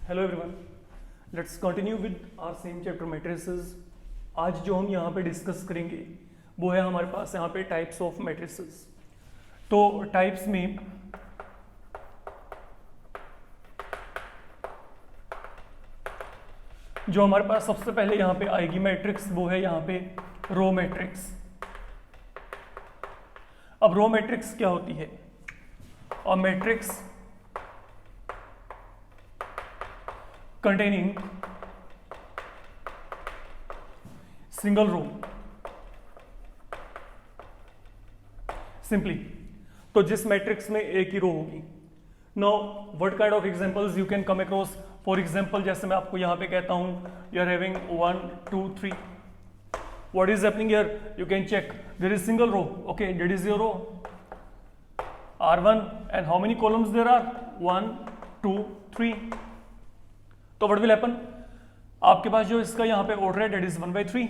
Hello everyone, let's continue with our same chapter matrices. आज जो हम यहाँ पे डिस्कस करेंगे वो है हमारे पास यहाँ पे टाइप्स ऑफ मैट्रिसेस। तो टाइप्स में जो हमारे पास सबसे पहले यहाँ पे आएगी मैट्रिक्स वो है यहाँ पे रो मैट्रिक्स। अब रो मैट्रिक्स क्या होती है? और matrix containing single row simply। तो जिस मैट्रिक्स में एक ही रो होगी। Now what kind of examples you can come across. For example जैसे मैं आपको यहां पे कहता हूं you are having 1 2 3, what is happening here? You can check there is single row. Okay, that is your row R1 and how many columns there are? 1 2 3। तो what will happen? आपके पास जो इसका यहाँ पे ऑर्डर है डेट इज 1/3।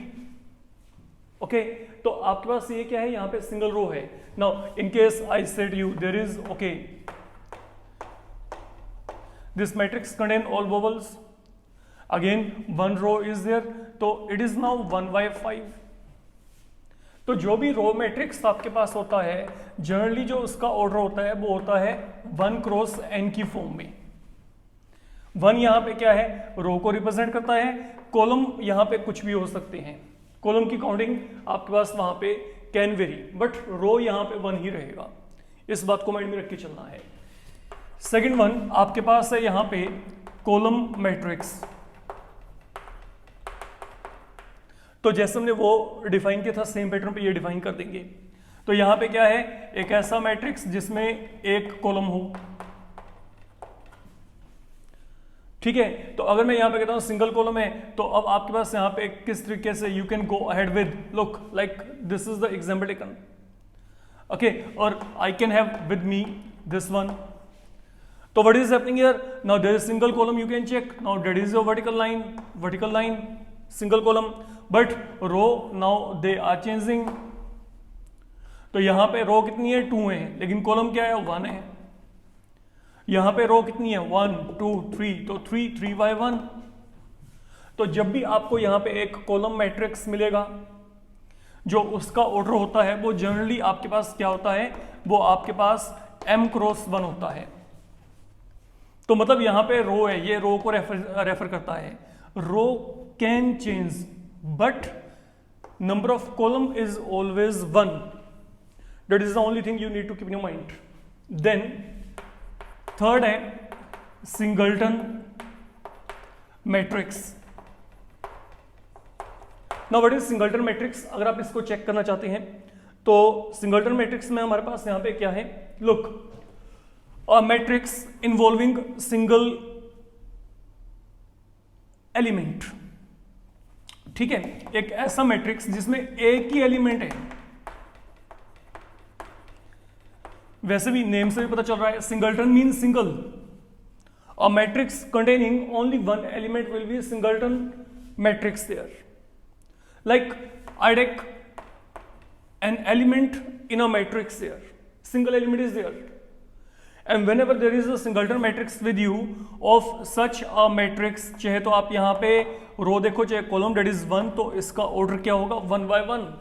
ओके, तो आपके पास ये क्या है? यहाँ पे सिंगल रो है। Now in case I said you there is okay this matrix contain all vowels, again one row is there, तो इट इज नाउ 1/5। तो जो भी रो मैट्रिक्स आपके पास होता है जनरली जो उसका ऑर्डर होता है वो होता है 1 क्रॉस n की फॉर्म में। 1 यहाँ पे क्या है? रो को रिप्रेजेंट करता है। कॉलम यहाँ पे कुछ भी हो सकते हैं, कॉलम की काउंटिंग आपके पास वहां पे कैन वेरी, बट रो यहाँ पे 1 ही रहेगा। इस बात को माइंड में रख के चलना है। सेकंड वन आपके पास है यहाँ पे कॉलम मैट्रिक्स। तो जैसे हमने वो डिफाइन किया था सेम पैटर्न पे ये डिफाइन कर देंगे। तो यहाँ पे क्या है? एक ऐसा मैट्रिक्स जिसमें एक कॉलम हो। ठीक है, तो अगर मैं यहाँ पे कहता हूँ सिंगल कॉलम है तो अब आपके पास यहाँ पे किस तरीके से you can go ahead with look like this is the example taken. Okay, और I can have with me this one. तो what is happening here? Now there is single column, you can check. Now that is your vertical line single column, but row now they are changing. तो यहाँ पे रो कितनी है? 2 है, लेकिन column क्या है? 1 है। यहां पे रो कितनी है? 1 2 3, तो 3/1। तो जब भी आपको यहां पे एक कॉलम मैट्रिक्स मिलेगा जो उसका ऑर्डर होता है वो जनरली आपके पास क्या होता है? वो आपके पास m क्रॉस 1 होता है। तो मतलब यहां पे रो है, ये रो को रेफर करता है। Row can change but number of column is always 1। That is the only thing you need to keep in your mind. Then third है singleton matrix. Now what is singleton matrix? अगर आप इसको check करना चाहते हैं तो singleton matrix में हमारे पास यहां पे क्या है? Look, a matrix involving single element. ठीक है, एक ऐसा मैट्रिक्स जिसमें एक ही एलिमेंट है। वैसे भी नेम से भी पता चल रहा है singleton mean single. A matrix containing only 1 element will be singleton matrix there. Like I take an element in a matrix there, single element is there, and whenever there is a singleton matrix with you of such a matrix, चाहे तो आप यहां पे रो देखो चाहे column, that is 1, तो इसका order क्या होगा? 1/1।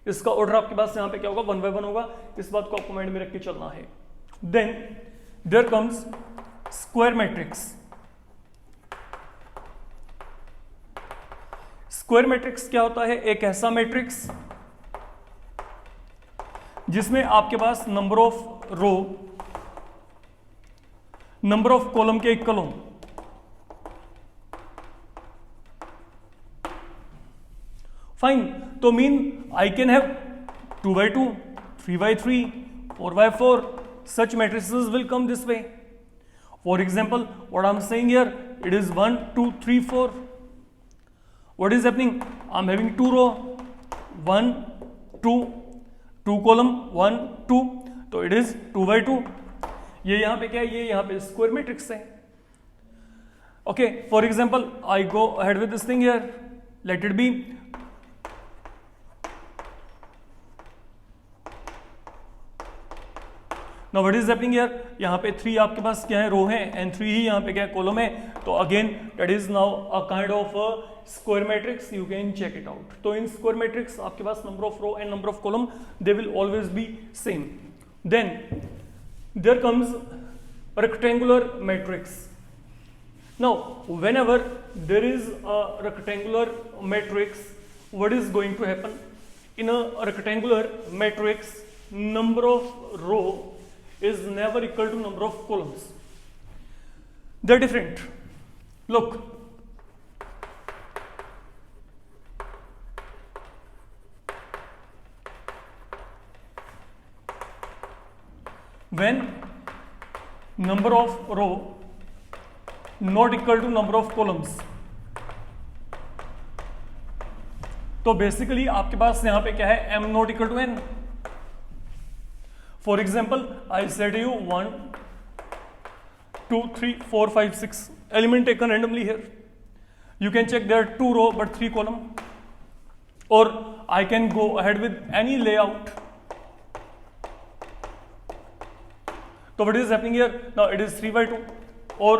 इसका ऑर्डर आपके पास यहां पे क्या होगा? 1/1 होगा। इस बात को आपको माइंड में रख के चलना है। Then there comes square matrix. Square matrix क्या होता है? एक ऐसा मैट्रिक्स जिसमें आपके पास number of row, number of column के इक्वल हो। फाइन, तो mean I can have 2/2, 3/3, 4/4, such matrices will come this way. For example, what I'm saying here, it is 1 2 3 4. What is happening? I'm having 2 row, 1 2, 2 column, 1 2, तो it is 2/2। ये यहाँ पे क्या है? ये यहाँ पे स्क्वायर मैट्रिक्स है। Okay, for example, I go ahead with this thing here. Let it be now what is happening here, यहाँ पे 3 आपके पास क्या है, रो है, एंड 3 ही यहाँ पे क्या है, कॉलम है. तो again that is now a kind of square matrix, you can check it out. तो इन स्क्वायर मैट्रिक्स आपके पास number of row and number of column they will always be same. Then there comes rectangular matrix. Now whenever there is a rectangular matrix, what is going to happen? In a rectangular matrix, number of row is never equal to number of columns. They're different. Look, when number of row not equal to number of columns, तो basically आपके पास यहां पे क्या है, m not equal to n. For example I said you 1 2 3 4 5 6 element taken randomly here. You can check there are 2 row but 3 column, or I can go ahead with any layout. So what is happening here? Now it is 3 by 2, or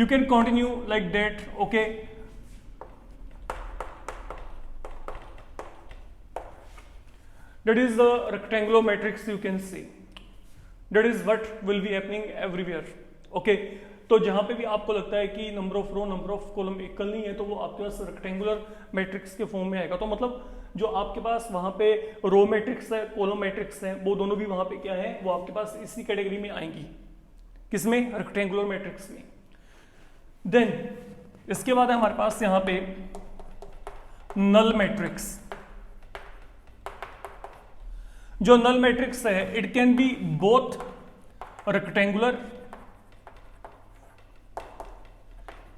you can continue like that. Okay, that is the rectangular matrix. You can see that is what will be happening everywhere. Okay, तो जहां पे भी आपको लगता है कि number of row number of column equal नहीं है, तो वो आपके पास रेक्टेंगुलर मैट्रिक्स के फॉर्म में आएगा. तो मतलब जो आपके पास वहां पे रो मैट्रिक्स है, कॉलम मैट्रिक्स है, वो दोनों भी वहां पे क्या है, वो आपके पास इसी कैटेगरी में आएंगी. किसमें? रेक्टेंगुलर मैट्रिक्स में. देन इसके बाद है हमारे पास यहां पे नल मैट्रिक्स. जो नल मैट्रिक्स है, it can be both rectangular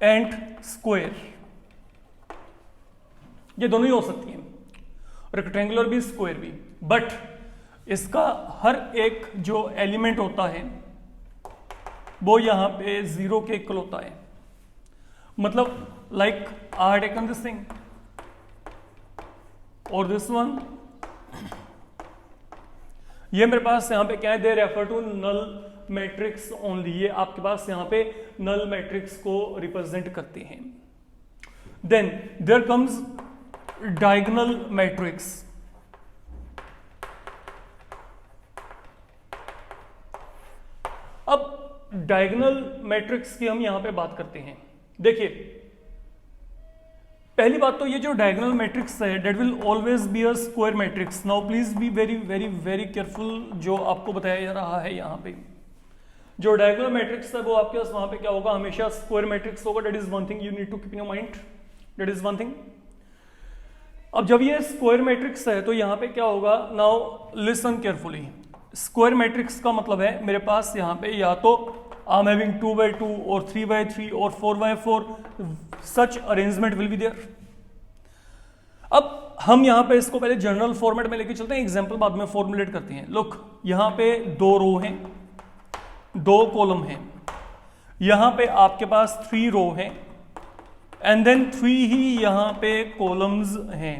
and square. ये दोनों ही हो सकती हैं, रेक्टेंगुलर भी स्क्वायर भी. बट इसका हर एक जो एलिमेंट होता है वो यहां पे 0 के इक्वल होता है. मतलब like I taken this thing और दिस वन, ये मेरे पास यहां पे क्या है, they refer to null matrix only. ये आपके पास यहां पे नल मैट्रिक्स को रिप्रेजेंट करते हैं. Then there comes diagonal matrix. अब डायगोनल मैट्रिक्स की हम यहां पे बात करते हैं. देखिए, पहली बात तो ये जो डायगोनल मैट्रिक्स है that will always be a square matrix. Now please be very very very careful. जो आपको बताया जा रहा है यहां पे, जो डायगोनल मैट्रिक्स है वो आपके पास वहां पे क्या होगा, हमेशा स्क्वायर मैट्रिक्स होगा. That is one thing you need to keep in your mind. That is one thing. अब जब ये स्क्वायर मैट्रिक्स है तो यहां पे क्या होगा, now listen carefully. Square matrix का मतलब है मेरे पास यहां पे या तो आई एम हैविंग 2 by 2 और 3 by 3 और 4 by 4, such arrangement will be there. अब हम यहां पे इसको पहले जनरल फॉर्मेट में लेके चलते हैं, एग्जांपल बाद में फॉर्मुलेट करते हैं. लुक, यहां पे 2 रो हैं, 2 कॉलम हैं, यहां पे आपके पास 3 रो हैं, एंड देन 3 ही यहां पे कॉलम्स हैं.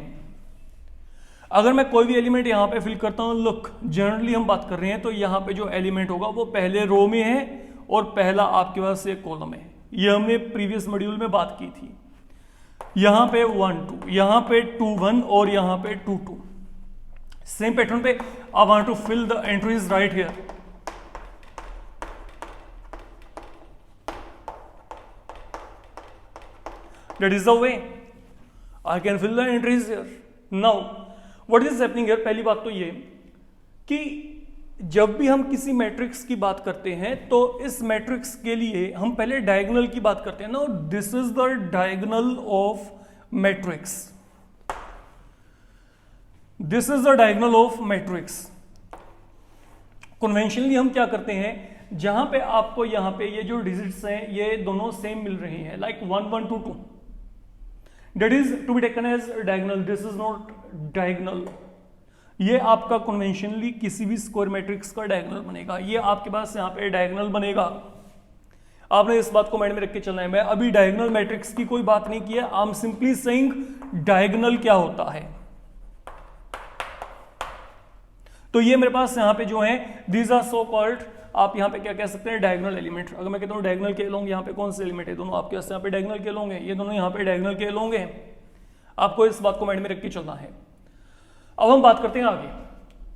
अगर मैं कोई भी एलिमेंट यहां पे फिल करता हूं, लुक जनरली हम बात कर रहे हैं, तो यहां पे जो एलिमेंट होगा वो पहले रो में है और पहला आपके पास एक कॉलम है. ये हमने प्रीवियस मॉड्यूल में बात की थी. यहां पे 1 2, यहां पे 2 1 और यहां पे 2 2. सेम पैटर्न पे I want to fill the entries right here. That is the way I can fill the entries here. Now, what is happening here? पहली बात तो ये कि जब भी हम किसी मैट्रिक्स की बात करते हैं तो इस मैट्रिक्स के लिए हम पहले डायगोनल की बात करते हैं. Now this is the diagonal of matrix. This is the diagonal of matrix. Conventionally हम क्या करते हैं, जहां पे आपको यहां पे ये जो डिजिट्स हैं ये दोनों सेम मिल रही हैं, like 1 1 2 2, that is to be taken as diagonal. This is not diagonal. ये आपका कन्वेंशनली किसी भी स्क्वायर मैट्रिक्स का डायगोनल बनेगा. ये आपके पास यहाँ पे डायगोनल बनेगा. आपने इस बात को माइंड में रख के चलना है। मैं अभी डायगोनल मैट्रिक्स की कोई बात नहीं की है, I am simply saying diagonal क्या होता है। तो ये मेरे पास यहां पे जो है दीज आर सो कॉल्ड, आप यहां पे क्या कह सकते हैं, डायगोनल एलिमेंट। अगर मैं कहता हूं डायगोनल के लोग, यहां पे कौन से एलिमेंट है, दोनों आपके पास यहां पे डायगोनल के लोग हैं, ये दोनों यहां पे डायगोनल के लोग हैं। आपको इस बात को माइंड में रख के चलना है। अब हम बात करते हैं आगे।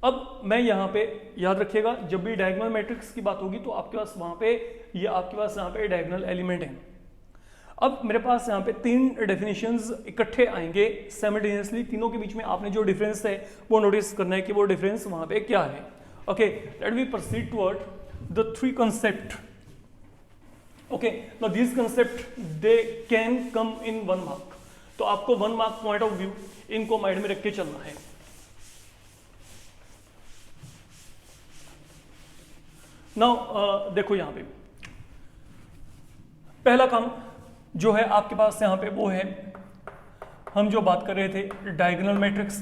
अब मैं यहां पे याद रखिएगा, जब भी डायगोनल मैट्रिक्स की बात होगी तो आपके पास वहां पे ये आपके पास यहां पे डायगोनल एलिमेंट है। अब मेरे पास यहाँ पे तीन डेफिनेशंस इकट्ठे आएंगे साइमल्टेनियसली, तीनों के बीच में आपने जो डिफरेंस है वो नोटिस करना है कि वो डिफरेंस वहां पे क्या है। Okay, let we proceed toward the three concept. Okay, now this concept they can come in 1 mark, तो आपको 1 मार्क पॉइंट ऑफ व्यू इनको माइंड में रख के चलना है। नाउ देखो यहां पे पहला काम जो है आपके पास यहां पे वो है, हम जो बात कर रहे थे डायगोनल मैट्रिक्स।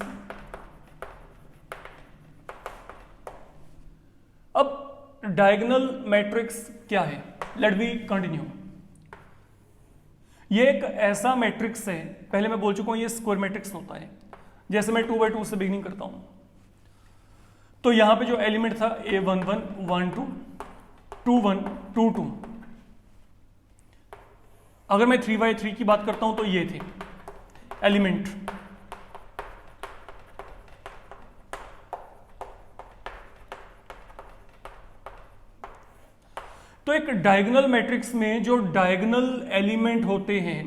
अब डायगोनल मैट्रिक्स क्या है, लेट वी कंटिन्यू। ये एक ऐसा मैट्रिक्स है, पहले मैं बोल चुका हूं ये स्क्वायर मैट्रिक्स होता है। जैसे मैं 2x2 से बिगिनिंग करता हूं, तो यहां पे जो एलिमेंट था A11 12 21 22, अगर मैं 3x3 की बात करता हूं तो ये थे एलिमेंट। तो एक डायगोनल मैट्रिक्स में जो डायगोनल एलिमेंट होते हैं,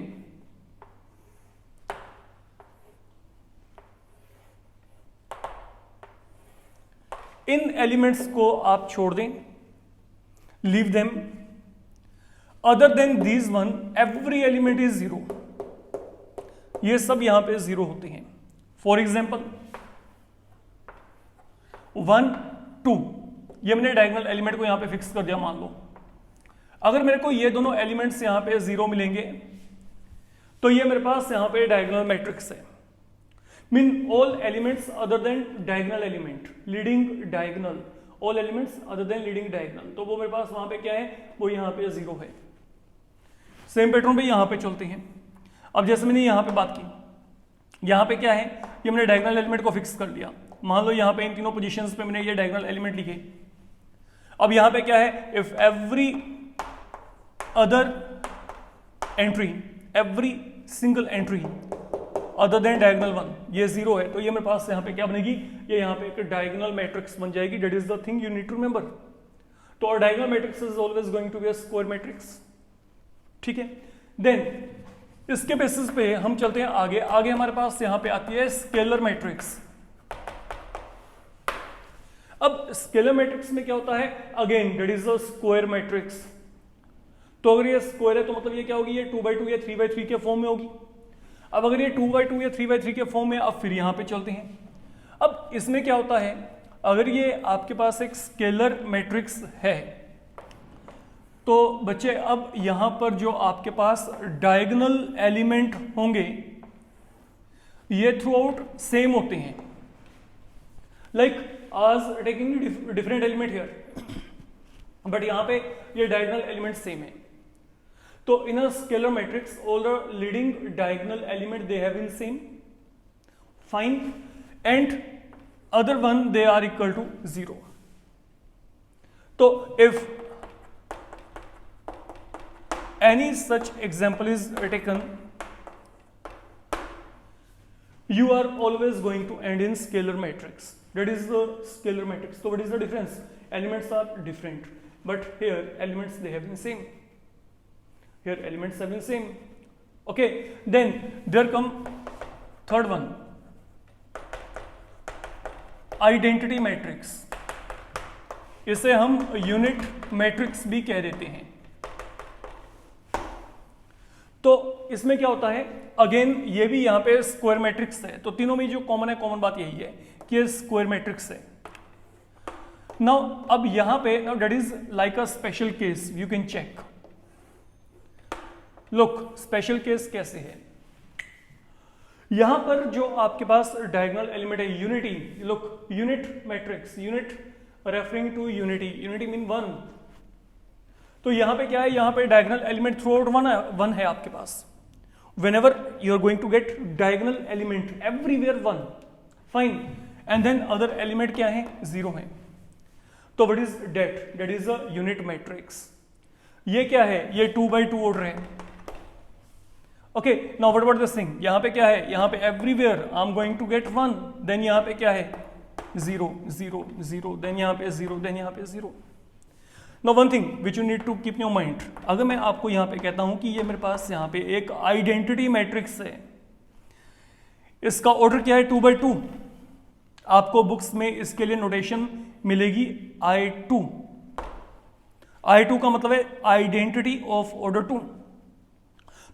इन एलिमेंट्स को आप छोड़ दें, leave them, other than these one every element is 0। ये सब यहां पे 0 होते हैं। फॉर एग्जाम्पल 1 2, ये मैंने डायगोनल एलिमेंट को यहां पे फिक्स कर दिया। मान लो अगर मेरे को ये दोनों एलिमेंट्स यहां पे 0 मिलेंगे तो ये मेरे पास यहां पे डायगोनल मैट्रिक्स है। Mean all elements other than diagonal element leading diagonal, all elements other than leading diagonal, तो वो मेरे पास वहां पे क्या है, वो यहां पे 0 है। सेम पैटर्न पे यहां पे चलते हैं। अब जैसे मैंने यहां पे बात की, यहां पे क्या है, ये मैंने डायगोनल एलिमेंट को फिक्स कर लिया। मान लो यहां पे इन तीनों पोजीशंस पे मैंने ये डायगोनल एलिमेंट लिखे। अब यहां पे क्या है, if every other entry, every single entry other than diagonal 1, ये 0 है, तो ये मेरे पास यहां पे क्या बनेगी, ये यहां पे एक डायगोनल मैट्रिक्स बन जाएगी। That is the thing you need to remember. तो और diagonal matrix is always going to be a square matrix. ठीक है, देन इसके बेसिस पे हम चलते हैं आगे। आगे हमारे पास यहां पे आती है स्केलर मैट्रिक्स। अब स्केलर मैट्रिक्स में क्या होता है, again that is a square matrix. तो अगर ये स्क्वायर है तो मतलब ये क्या होगी, ये 2x2 या 3x3 के फॉर्म में होगी। अब अगर ये 2x2 या 3x3 के फॉर्म में, अब फिर यहां पे चलते हैं। अब इसमें क्या होता है, अगर ये आपके पास एक स्केलर मैट्रिक्स है तो बच्चे अब यहां पर जो आपके पास डायगोनल एलिमेंट होंगे ये थ्रू आउट सेम होते हैं। लाइक आज taking different element here, but यहां पे ये डायगोनल एलिमेंट सेम है। तो in a scalar matrix all the leading diagonal element they have in same, fine, and other one they are equal to 0। तो if any such example is taken, you are always going to end in scalar matrix. That is the scalar matrix. So what is the difference? Elements are different, but here elements they have been same. Here elements have been same. Okay, then there come third one, identity matrix. इसे हम unit matrix भी कह देते हैं। तो इसमें क्या होता है, अगेन ये भी यहां पे स्क्वायर मैट्रिक्स है। तो तीनों में जो कॉमन है, कॉमन बात यही है कि ये स्क्वायर मैट्रिक्स है। नाउ अब यहां पे, now that is like a special case, you can check. Look, special case कैसे है, यहां पर जो आपके पास डायगोनल एलिमेंट है unity, look unit matrix, unit referring to unity, unity mean 1। तो यहाँ पे क्या है, यहाँ पे diagonal element throughout one है आपके पास. whenever you are going to get diagonal element everywhere 1 fine and then other element क्या है, 0 है. तो what is that is a unit matrix. ये क्या है, ये 2 by 2 ऑर्डर है. Okay now what about this thing, यहाँ पे क्या है, यहाँ पे everywhere I am going to get 1, then यहाँ पे क्या है 0 0 0, देन यहाँ पे 0, देन यहाँ पे 0. Now one thing which you need to keep in your mind, अगर मैं आपको यहाँ पे कहता हूँ कि ये मेरे पास यहाँ पे एक आइडेंटिटी मैट्रिक्स है, इसका ऑर्डर क्या है 2 by 2. आपको बुक्स में इसके लिए नोटेशन मिलेगी I2. I2 का मतलब है आइडेंटिटी ऑफ ऑर्डर 2.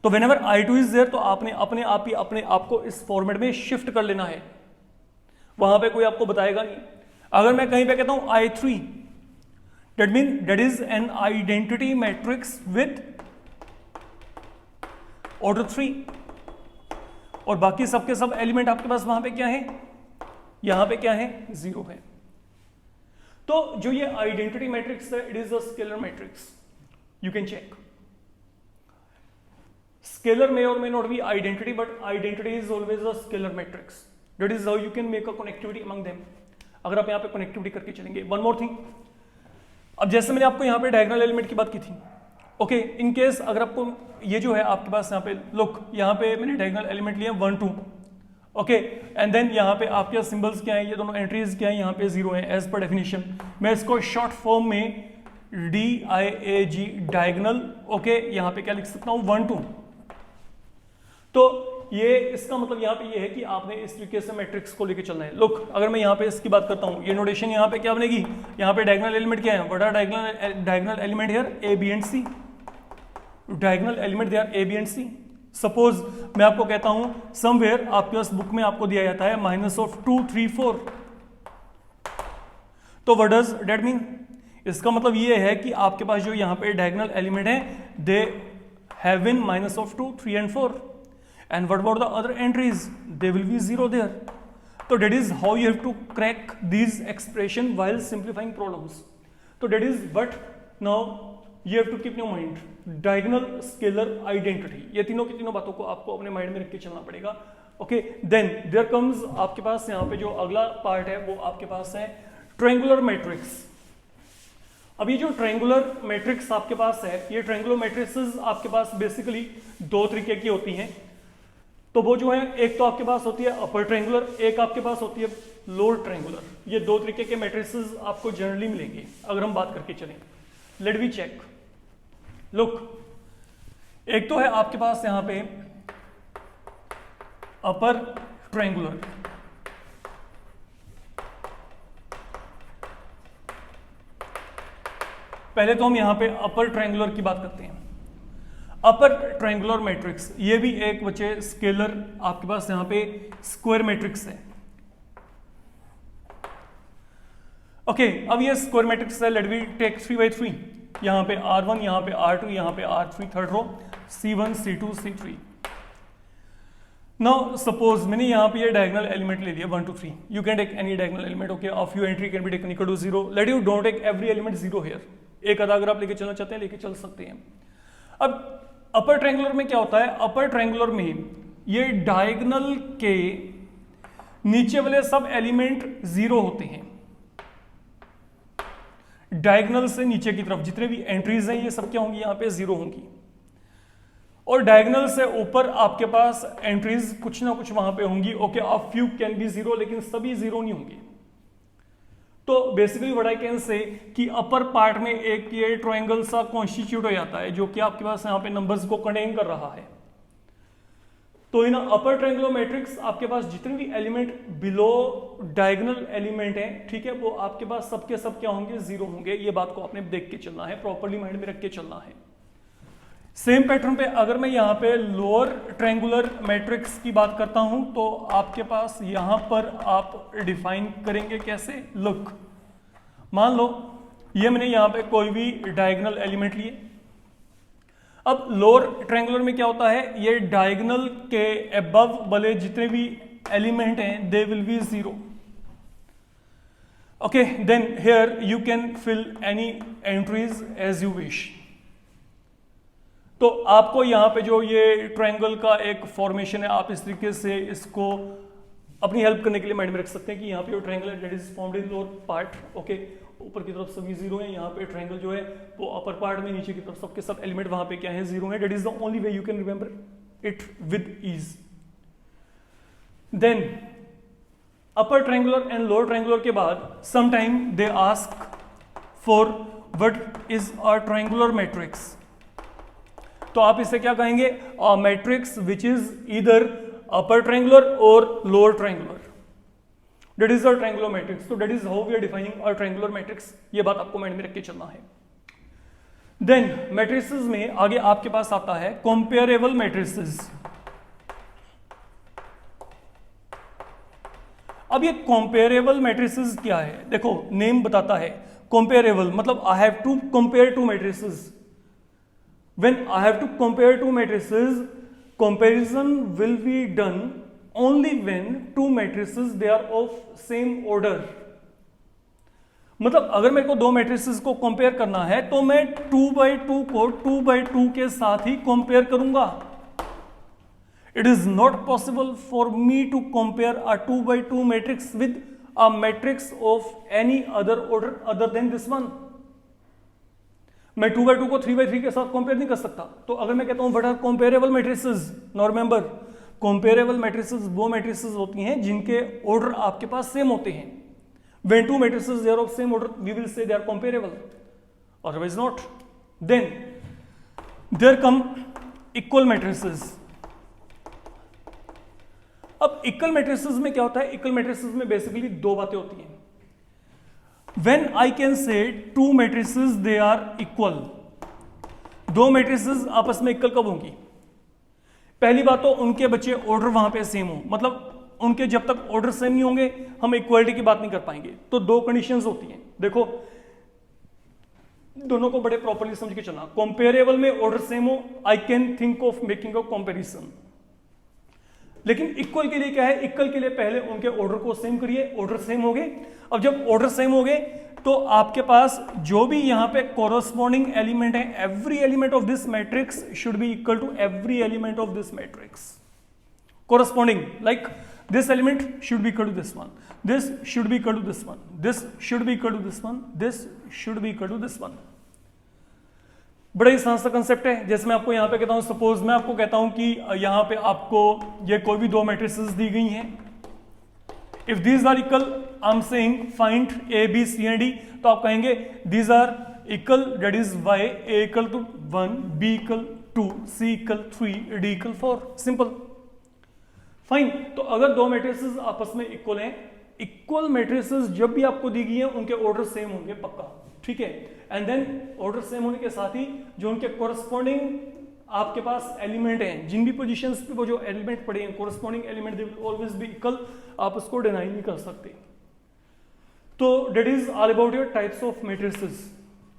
तो whenever I2 इज देयर तो आपने अपने आप ही अपने आप को इस फॉर्मेट में शिफ्ट कर लेना है, वहां पे कोई आपको बताएगा नहीं. अगर मैं कहीं पे कहता हूं I3, that means that is an identity matrix with order 3 और बाकी सबके सब एलिमेंट आपके पास वहां पे क्या है, यहां पे क्या है 0 है. तो जो ये आइडेंटिटी मैट्रिक्स है, it is a scalar matrix. You can check. Scalar may or may not be identity, but identity is always a scalar matrix. That is how you can make a connectivity among them. अगर आप यहाँ पे connectivity करके चलेंगे. One more thing, अब जैसे मैंने आपको यहाँ पे डायगोनल एलिमेंट की बात की थी, ओके इन केस अगर आपको ये जो है आपके पास यहाँ पे लुक, यहाँ पे मैंने डायगोनल एलिमेंट लिए 1 2, ओके एंड देन यहाँ पे आपके सिंबल्स क्या है, ये दोनों एंट्रीज क्या है, यहाँ पे 0 है एज पर डेफिनेशन. मैं इसको शॉर्ट फॉर्म में DIAG डायगोनल, ओके यहाँ पे क्या लिख सकता हूँ 1 2. तो ये इसका मतलब यहाँ पे ये है कि आपने इस तरीके से मैट्रिक्स को लेके चलना है. लुक अगर मैं यहाँ पे इसकी बात करता हूँ, ये नोटेशन यहाँ पे क्या बनेगी, यहाँ पे डायगोनल एलिमेंट क्या है, बड़ा diagonal element here A B and C. Diagonal element there A B and C. Suppose मैं आपको कहता हूँ समवेयर आपके पास बुक में आपको दिया जाता है -2 3 4. तो व्हाट डज दैट मीन, इसका मतलब ये है कि आपके पास जो यहाँ पे डायगोनल एलिमेंट है दे have in -2 3 and 4. And what about the other entries? They will be 0 there. So that is how you have to crack these expression while simplifying problems. So that is what now you have to keep in your mind. Diagonal scalar identity. ये तीनों की तीनों बातों को आपको अपने mind में रख के चलना पड़ेगा. Okay, then there comes आपके पास यहाँ पे जो अगला पार्ट है वो आपके पास है ट्रायंगुलर मैट्रिक्स. अब ये जो ट्रायंगुलर मैट्रिक्स आपके पास है, ये ट्रायंगुलर मैट्रिक्सेस आपके पास बेसिकली दो तरीके की होती हैं. तो वो जो है एक तो आपके पास होती है अपर ट्रायंगुलर, एक आपके पास होती है लोअर ट्रायंगुलर. ये दो तरीके के मैट्रिसेस आपको जनरली मिलेंगे अगर हम बात करके चलें. Late we check. लुक एक तो है आपके पास यहां पे अपर ट्रायंगुलर. पहले तो हम यहां पे अपर ट्रायंगुलर की बात करते हैं. अपर ट्रायंगुलर मैट्रिक्स ये भी एक बच्चे स्केलर आपके पास यहां पे स्क्वायर मैट्रिक्स है. ओके अब ये स्क्वायर मैट्रिक्स है. Let we take 3 by 3. यहां पे R1, यहां पे R2, यहां पे R3 third row, C1 C2 C3. Now suppose मैंने यहां पे ये डायगोनल एलिमेंट ले लिया 1 2 3. You can take any diagonal element. Okay of you entry can be taken equal to 0. Let you don't take every element 0 here. एक आधा अगर आप लेके चलना चाहते हैं लेके चल सकते हैं. अब अपर ट्रायंगुलर में क्या होता है, अपर ट्रायंगुलर में ये डायगोनल के नीचे वाले सब एलिमेंट 0 होते हैं. डायगोनल से नीचे की तरफ जितने भी एंट्रीज हैं ये सब क्या होंगी, यहां पे 0 होंगी. और डायगोनल से ऊपर आपके पास एंट्रीज कुछ ना कुछ वहां पे होंगी. Okay a few can be 0, लेकिन सभी 0 नहीं होंगे. तो basically what I can say कि अपर पार्ट में एक ये ट्रायंगल सा कॉन्स्टिट्यूट हो जाता है जो कि आपके पास यहाँ पे नंबर्स को कंटेन कर रहा है. तो इन अपर ट्रायंगुलर मैट्रिक्स आपके पास जितने भी एलिमेंट बिलो डायगोनल एलिमेंट हैं, ठीक है, वो आपके पास सबके सब क्या होंगे 0 होंगे. ये बात को आपने देख के चलना है, प्रॉपरली माइंड में रख के चलना है. सेम पैटर्न पे अगर मैं यहाँ पे लोअर ट्रायंगुलर मैट्रिक्स की बात करता हूं तो आपके पास यहां पर आप डिफाइन करेंगे कैसे. लुक मान लो ये मैंने यहां पे कोई भी डायगोनल एलिमेंट लिए. अब लोअर ट्रायंगुलर में क्या होता है, ये डायगोनल के अबव वाले जितने भी एलिमेंट हैं they will be 0. Okay then here you can fill any entries as you wish. तो आपको यहाँ पे जो ये ट्रायंगल का एक फॉर्मेशन है, आप इस तरीके से इसको अपनी हेल्प करने के लिए माइंड में रख सकते हैं कि यहाँ पे जो ट्रायंगल है that is formed in lower part, okay, ऊपर की तरफ सभी जीरो है, यहाँ पे ट्रायंगल जो है वो अपर पार्ट में, नीचे की तरफ सबके सब एलिमेंट वहां पे क्या है, जीरो है. That is the only way you can remember it with ease. Then upper triangular and lower triangular के बाद sometime they ask for what is a triangular matrix. तो आप इसे क्या कहेंगे, a matrix which is either upper triangular और lower triangular. That is a triangular matrix. So that is how we are defining a triangular matrix. ये बात आपको mind में रख के चलना है. Then matrices में आगे आपके पास आता है comparable matrices. अब ये comparable matrices क्या है, देखो नेम बताता है comparable मतलब I have to compare two matrices. When I have to compare two matrices, comparison will be done only when two matrices they are of same order. मतलब अगर मेरे को दो मैट्रिसेस को कंपेयर करना है तो मैं 2/2 को 2/2 के साथ ही कंपेयर करूंगा. It is not possible for me to compare a 2/2 matrix with a matrix of any other order other than this one. मैं 2/2 को 3/3 के साथ कंपेयर नहीं कर सकता. तो अगर मैं कहता हूं what are comparable matrices, now remember comparable matrices वो मैट्रिसेस होती हैं जिनके ऑर्डर आपके पास सेम होते हैं. When two matrices they are of same order, we will say they are comparable. Otherwise not. Then there come equal matrices. अब equal matrices में क्या होता है, इक्वल मैट्रिसेस में बेसिकली दो बातें होती हैं. When I can say two matrices they are equal, दो मैट्रिसेस आपस में इक्वल कब होंगी, पहली बात तो उनके बच्चे ऑर्डर वहां पे सेम हो, मतलब उनके जब तक ऑर्डर सेम नहीं होंगे हम इक्वालिटी की बात नहीं कर पाएंगे. तो दो कंडीशंस होती हैं, देखो दोनों को बड़े प्रॉपर्ली समझ के चलना. कंपेरेबल में ऑर्डर सेम हो, I can think of making a comparison. लेकिन इक्वल के लिए क्या है, इक्वल के लिए पहले उनके ऑर्डर को सेम करिए, ऑर्डर सेम हो गए. अब जब ऑर्डर सेम हो गए तो आपके पास जो भी यहां पे कोरोस्पॉन्डिंग एलिमेंट है, every element of this matrix should be equal to every element of this matrix. Corresponding like this element should be equal to this one, this should be equal to this one, this should be equal to this one, this should be equal to this one. बड़ा ही आसान सा concept है. जैसे मैं आपको यहाँ पे कहता हूँ, सपोज मैं आपको कहता हूँ कि यहाँ पे आपको ये कोई भी दो मैट्रिसेस दी गई हैं. If these are equal, I am saying find A B C and D, तो आप कहेंगे these are equal, that is why A equal to 1, B equal 2, C equal 3, D equal 4. Simple, fine. तो अगर दो matrices आपस में equal हैं, equal matrices जब भी आपको दी गई है उनके ऑर्डर सेम होंगे पक्का, ठीक है. एंड देन ऑर्डर सेम होने के साथ ही जो उनके कोरस्पॉन्डिंग आपके पास एलिमेंट हैं, जिन भी पोजीशंस पे वो जो एलिमेंट पड़े हैं, corresponding element they will always B equal. आप उसको डिनाई नहीं कर सकते. तो that is all about your types of matrices.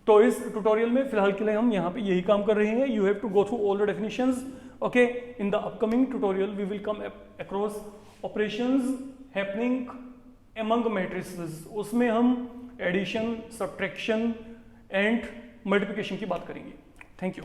तो इस ट्यूटोरियल में फिलहाल के लिए हम यहाँ पे यही काम कर रहे हैं. You have to go through all the definitions. Okay, in the upcoming tutorial we will come across operations happening among matrices. उसमें हम एडिशन, सब्ट्रैक्शन एंड मल्टीप्लिकेशन की बात करेंगे. Thank you.